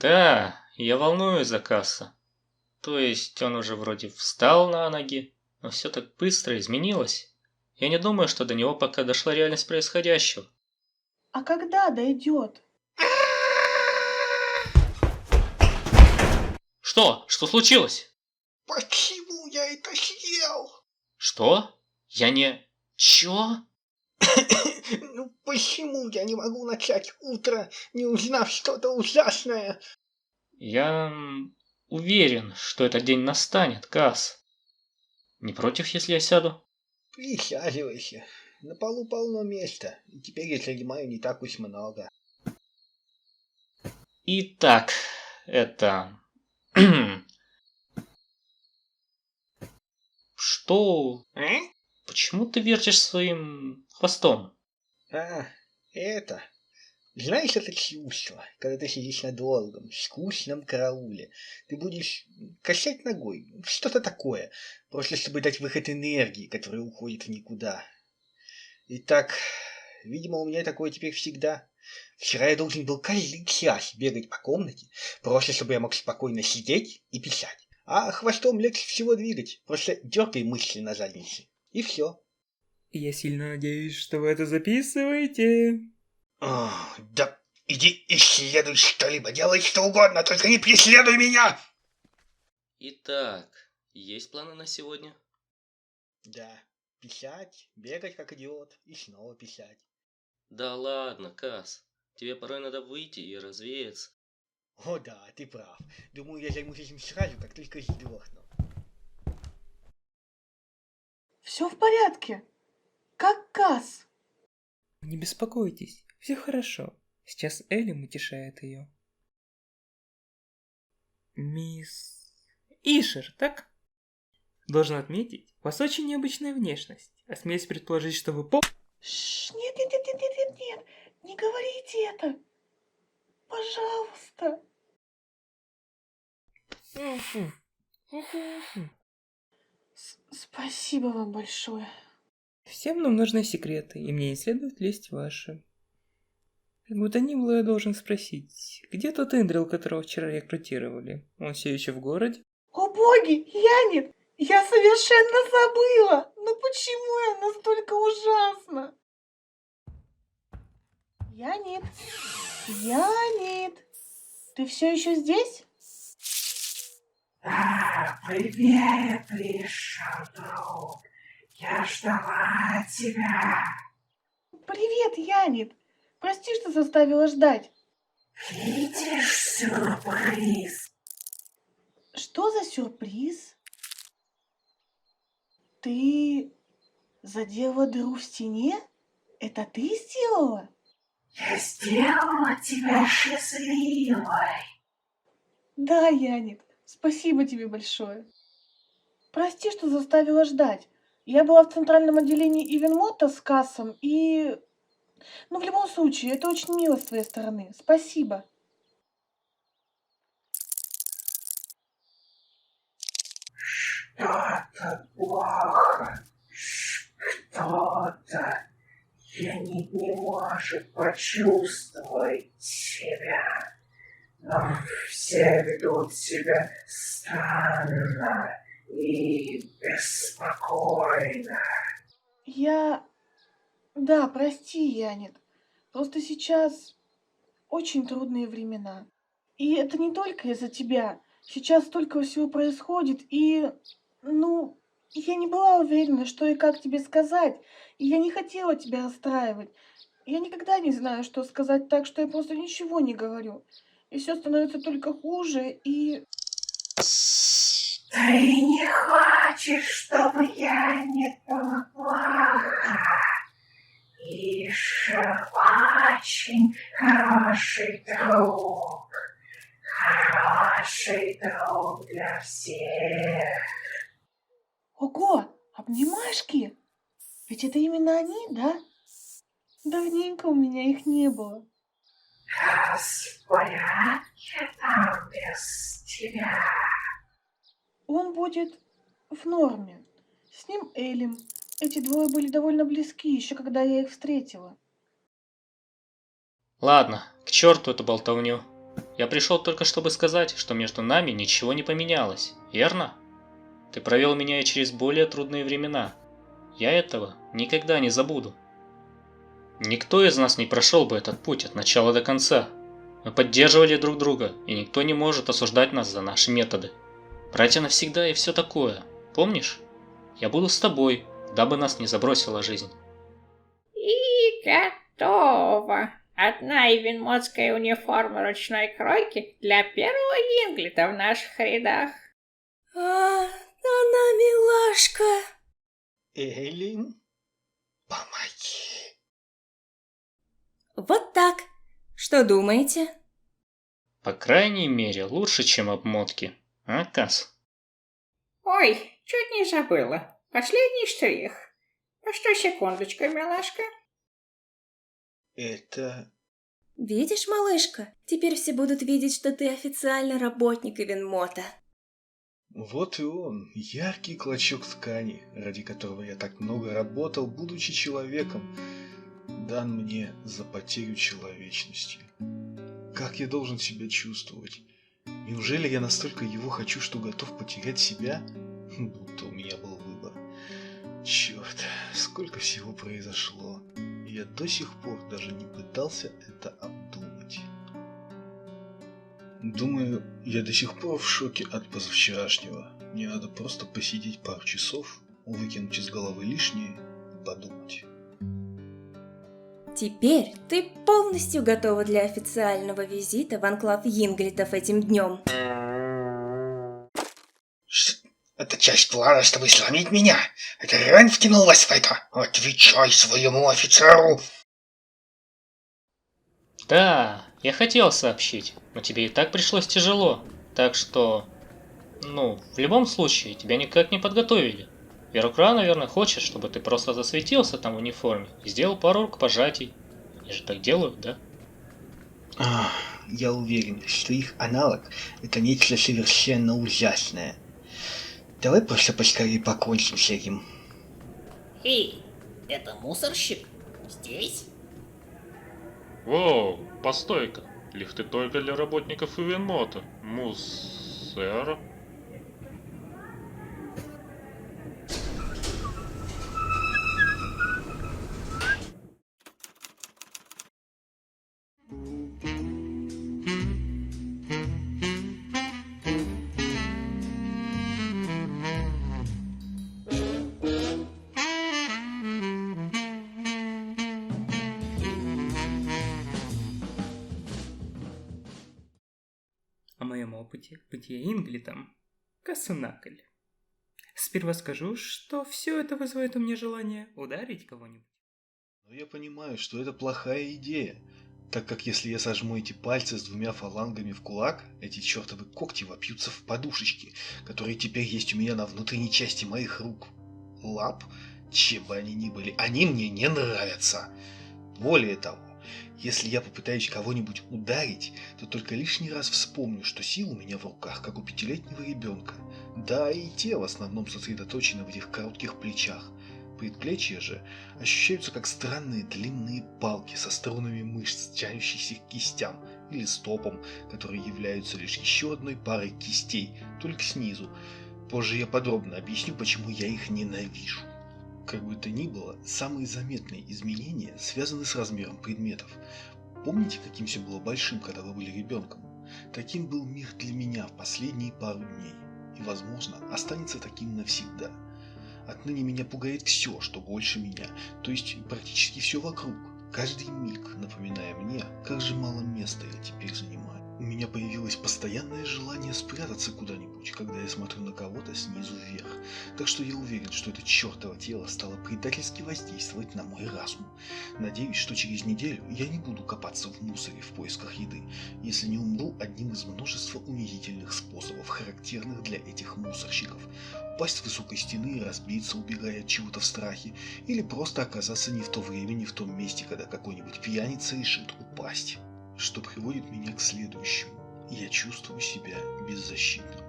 Да, я волнуюсь за Касса. То есть он уже вроде встал на ноги, но все так быстро изменилось. Я не думаю, что до него пока дошла реальность происходящего. А когда дойдет? Что? Что случилось? Почему я это съел? Что? Я не... Чё? Ну почему я не могу начать утро, не узнав что-то ужасное? Я уверен, что этот день настанет, Касс. Не против, если я сяду? Присаживайся. На полу полно места, и теперь я занимаю не так уж много. Итак, это... Что? Почему ты вертишь своим хвостом? Это... Знаешь это чувство, когда ты сидишь на долгом, скучном карауле? Ты будешь качать ногой, что-то такое, просто чтобы дать выход энергии, которая уходит в никуда. Итак, видимо, у меня такое теперь всегда. Вчера я должен был каждый час бегать по комнате, просто чтобы я мог спокойно сидеть и писать. А хвостом легче всего двигать, просто дергай мышцы на заднице, и все. Я сильно надеюсь, что вы это записываете. Да иди исследуй что-либо, делай что угодно, только не преследуй меня! Итак, есть планы на сегодня? Да, писать, бегать как идиот и снова писать. Да ладно, Кас. Тебе порой надо выйти и развеяться. О да, ты прав. Думаю, я займусь этим сразу, как только сдохну. Все в порядке. Как Кас? Не беспокойтесь, все хорошо. Сейчас Элим утешает ее. Мисс Ишер, так? Должен отметить, у вас очень необычная внешность. Осмелюсь предположить, что вы Нет, нет, нет, нет, нет, нет, нет. Не говорите это. Пожалуйста. Спасибо вам большое. Всем нам нужны секреты, и мне не следует лезть в ваши. Как бы то ни было, я должен спросить, где тот Эндрил, которого вчера рекрутировали? Он все еще в городе? О боги, Янит, я совершенно забыла. Ну почему я настолько ужасна? Янит, Янит, ты все еще здесь? Привет, Лиша, друг. Я ждала тебя. Привет, Янит. Прости, что заставила ждать. Видишь сюрприз? Что за сюрприз? Ты задела дыру в стене? Это ты сделала? Я сделала тебя счастливой. Да, Янит, спасибо тебе большое. Прости, что заставила ждать. Я была в центральном отделении Ивенмота с Кассом и... Ну, в любом случае, это очень мило с твоей стороны. Спасибо. Что-то плохо. Кто-то. Я не может почувствовать тебя. Но все ведут себя странно и беспокойно. Да, прости, Янит. Просто сейчас очень трудные времена. И это не только из-за тебя. Сейчас столько всего происходит, и... Ну, я не была уверена, что и как тебе сказать. И я не хотела тебя расстраивать. Я никогда не знаю, что сказать так, что я просто ничего не говорю. И все становится только хуже, и... Ты не хочешь, чтобы я не помогла? Иша очень хороший друг. Хороший друг для всех. Ого, обнимашки! Ведь это именно они, да? Давненько у меня их не было. Раз в порядке там без тебя. Он будет в норме. С ним Элим. Эти двое были довольно близки, еще когда я их встретила. Ладно, к черту эту болтовню. Я пришел только чтобы сказать, что между нами ничего не поменялось, верно? Ты провел меня и через более трудные времена. Я этого никогда не забуду. Никто из нас не прошел бы этот путь от начала до конца. Мы поддерживали друг друга, и никто не может осуждать нас за наши методы. Братья навсегда и все такое. Помнишь? Я буду с тобой, дабы нас не забросила жизнь. И готово. Одна ивенмодская униформа ручной кройки для первого Йинглита в наших рядах. Она милашка. Эллин, помоги. Вот так. Что думаете? По крайней мере, лучше, чем обмотки. А, Кас? Ой, чуть не забыла. Последний штрих. Что, секундочку, милашка. Это... Видишь, малышка, теперь все будут видеть, что ты официальный работник Ивенмота. Вот и он, яркий клочок ткани, ради которого я так много работал, будучи человеком, дан мне за потерю человечности. Как я должен себя чувствовать? Неужели я настолько его хочу, что готов потерять себя? Будто у меня был выбор. Черт, сколько всего произошло. Я до сих пор даже не пытался это обдумать. Думаю, я до сих пор в шоке от позавчерашнего. Мне надо просто посидеть пару часов, выкинуть из головы лишнее и подумать. Теперь ты полностью готова для официального визита в анклав Йинглитов этим днем. Это часть плана, чтобы сломить меня? Это Рен втянул вас в это? Отвечай своему офицеру! Да, я хотел сообщить, но тебе и так пришлось тяжело. Так что... в любом случае, тебя никак не подготовили. Верукра, наверное, хочет, чтобы ты просто засветился там в униформе и сделал пару рукопожатий. Они же так делают, да? Я уверен, что их аналог – это нечто совершенно ужасное. Давай просто поскорее покончим с этим. Эй, это мусорщик? Здесь? Воу, постой-ка. Лифты только для работников Ивенмота. Мусэр. О моем опыте бытия Инглитом Касунакль. Сперва скажу, что все это вызывает у меня желание ударить кого-нибудь. Но я понимаю, что это плохая идея, так как если я сожму эти пальцы с двумя фалангами в кулак, эти чертовы когти вопьются в подушечки, которые теперь есть у меня на внутренней части моих рук. Лап, чем бы они ни были, они мне не нравятся. Более того, если я попытаюсь кого-нибудь ударить, то только лишний раз вспомню, что сил у меня в руках, как у 5-летнего ребенка. Да, и те в основном сосредоточены в этих коротких плечах. Предплечья же ощущаются как странные длинные палки со струнами мышц, тянущихся к кистям, или стопам, которые являются лишь еще одной парой кистей, только снизу. Позже я подробно объясню, почему я их ненавижу. Как бы то ни было, самые заметные изменения связаны с размером предметов. Помните, каким все было большим, когда вы были ребенком? Таким был мир для меня в последние пару дней. И, возможно, останется таким навсегда. Отныне меня пугает все, что больше меня, то есть практически все вокруг. Каждый миг напоминая мне, как же мало места я теперь занимаю. У меня появилось постоянное желание спрятаться куда-нибудь, когда я смотрю на кого-то снизу вверх. Так что я уверен, что это чертово тело стало предательски воздействовать на мой разум. Надеюсь, что через неделю я не буду копаться в мусоре в поисках еды, если не умру одним из множества унизительных способов, характерных для этих мусорщиков. Упасть с высокой стены и разбиться, убегая от чего-то в страхе, или просто оказаться не в то время, не в том месте, когда какой-нибудь пьяница решит упасть. Что приводит меня к следующему. Я чувствую себя беззащитным.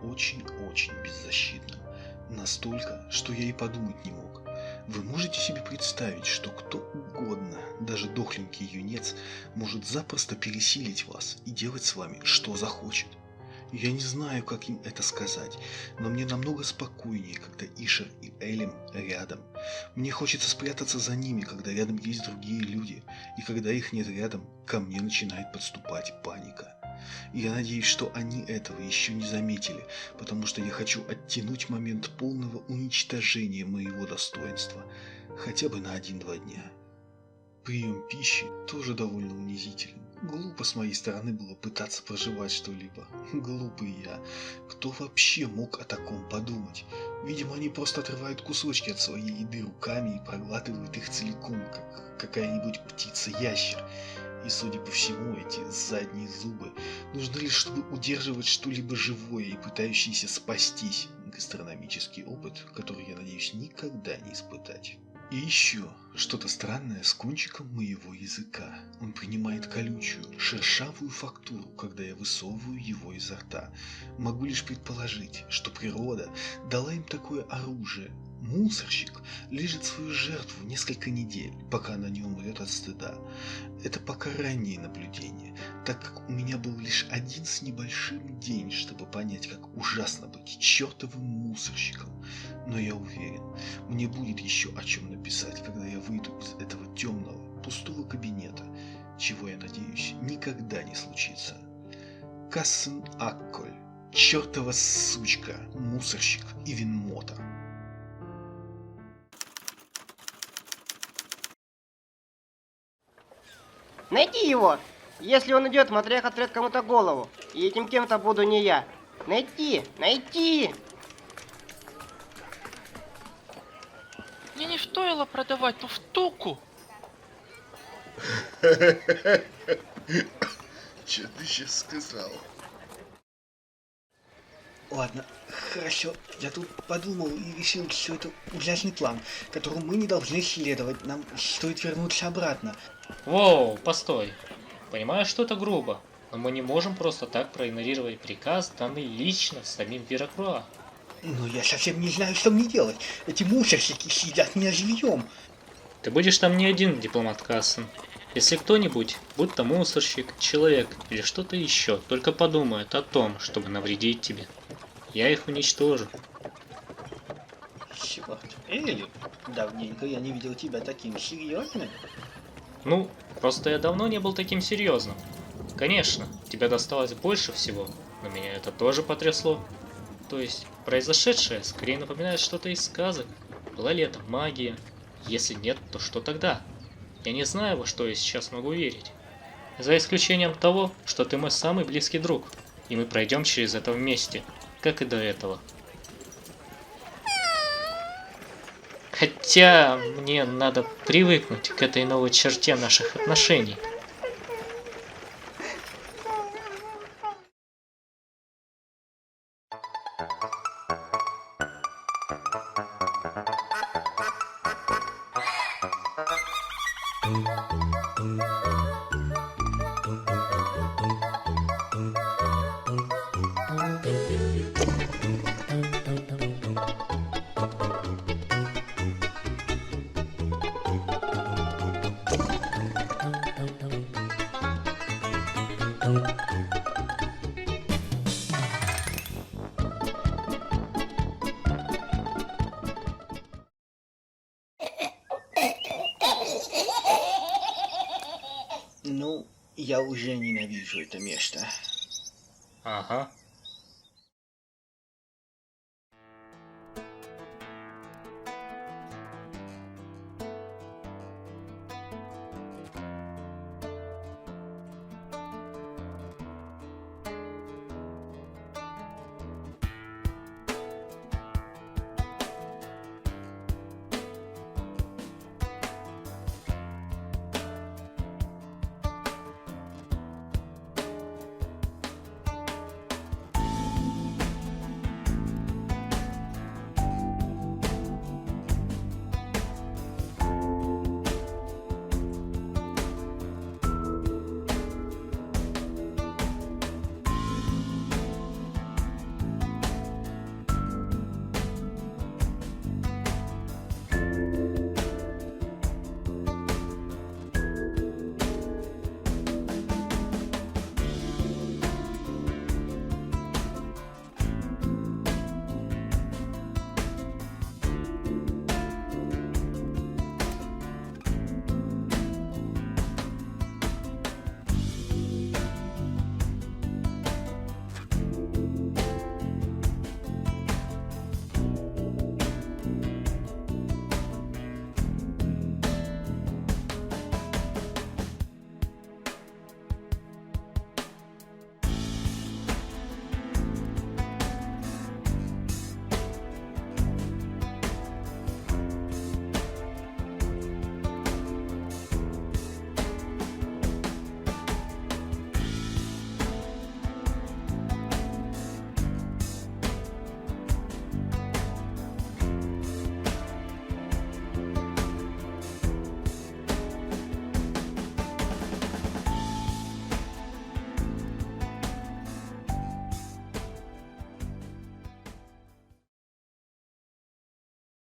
Очень-очень беззащитным. Настолько, что я и подумать не мог. Вы можете себе представить, что кто угодно, даже дохленький юнец, может запросто пересилить вас и делать с вами, что захочет? Я не знаю, как им это сказать, но мне намного спокойнее, когда Ишер и Элим рядом. Мне хочется спрятаться за ними, когда рядом есть другие люди, и когда их нет рядом, ко мне начинает подступать паника. Я надеюсь, что они этого еще не заметили, потому что я хочу оттянуть момент полного уничтожения моего достоинства, хотя бы на 1-2 дня. Прием пищи тоже довольно унизителен. Глупо с моей стороны было пытаться проживать что-либо. Глупый я. Кто вообще мог о таком подумать? Видимо, они просто отрывают кусочки от своей еды руками и проглатывают их целиком, как какая-нибудь птица-ящер. И, судя по всему, эти задние зубы нужны лишь, чтобы удерживать что-либо живое и пытающееся спастись. Гастрономический опыт, который я надеюсь никогда не испытать. И еще что-то странное с кончиком моего языка. Он принимает колючую, шершавую фактуру, когда я высовываю его изо рта. Могу лишь предположить, что природа дала им такое оружие. Мусорщик лежит свою жертву несколько недель, пока она не умрет от стыда. Это пока раннее наблюдение, так как у меня был лишь 1 с небольшим день, чтобы понять, как ужасно быть чертовым мусорщиком. Но я уверен, мне будет еще о чем написать, когда я выйду из этого темного, пустого кабинета, чего, я надеюсь, никогда не случится. Кассен Акколь, чертова сучка, мусорщик и винмота. Найди его! Если он идет, Матрех отрет кому-то голову. И этим кем-то буду не я. Найти! Найти! Мне не стоило продавать ту штуку. Что ты сейчас сказал? Ладно, хорошо. Я тут подумал и решил, что это ужасный план, которому мы не должны следовать. Нам стоит вернуться обратно. Воу, постой. Понимаю, что это грубо, но мы не можем просто так проигнорировать приказ, данный лично самим Веракруа. Но я совсем не знаю, что мне делать. Эти мусорщики съедят меня живьем. Ты будешь там не один, дипломат Кассен. Если кто-нибудь, будь то мусорщик, человек или что-то еще, только подумает о том, чтобы навредить тебе, я их уничтожу. Черт, Элли, давненько я не видел тебя таким серьезным. Ну, просто я давно не был таким серьезным. Конечно, тебе досталось больше всего, но меня это тоже потрясло. То есть, произошедшее скорее напоминает что-то из сказок. Была ли это магия? Если нет, то что тогда? Я не знаю, во что я сейчас могу верить. За исключением того, что ты мой самый близкий друг, и мы пройдем через это вместе, как и до этого. Хотя мне надо привыкнуть к этой новой черте наших отношений. Ну, я уже ненавижу это место. Ага.